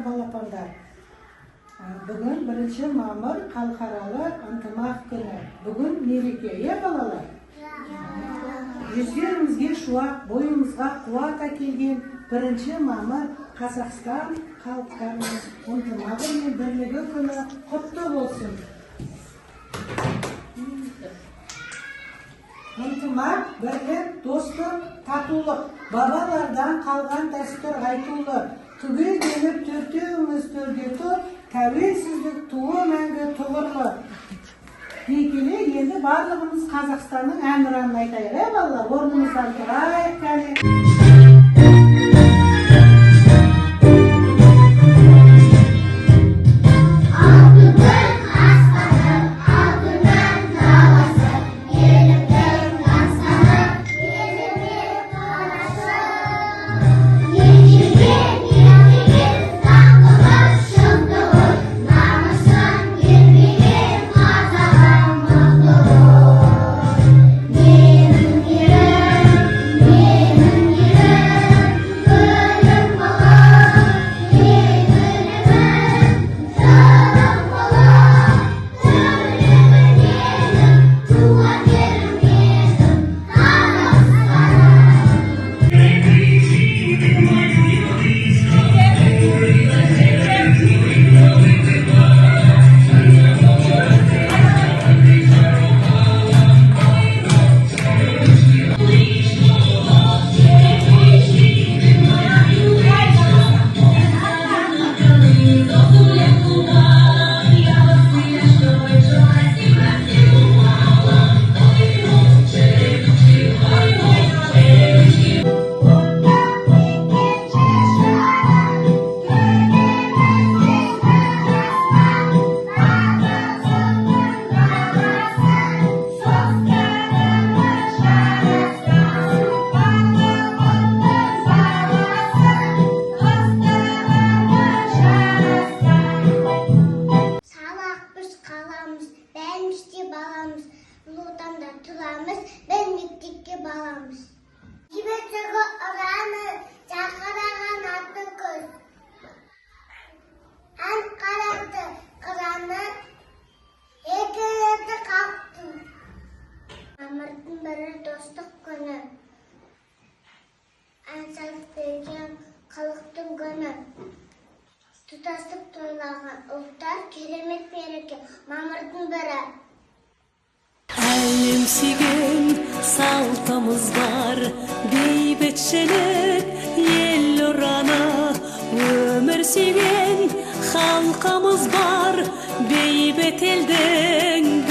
балапандар. Бүгін 1 мамыр халықаралық ынтымақ күні. Бүгін мереке, балалар? Жүздерімізге шуақ, бойымызға қуат әкелген 1 мамыр Қазақстан халықтарының ынтымағы мен бірлігі күні құтты болсын. Ынтымақ, бірлік, достық, татулық, бабалардан қалған дәстүр айтулы. Түгелденіп төртеуіміз төрге тұр, тәуелсіздік туы мәңгі тұғырлы. Екелі енді барлығымыз Қазақстанның әнұранын айтайық, балалар, орнымыздан тұрайық кәне. Мамырдың 1-і достық күні. Аңсалық берген халықтың күні. Тұтастық тойлаған ұлттар керемет мереке. Мамырдың 1-і. Әлем сүйген салтымыз бар, бейбітшілік ел ұраны. Өмір сүйген халқымыз бар, бейбіт елдің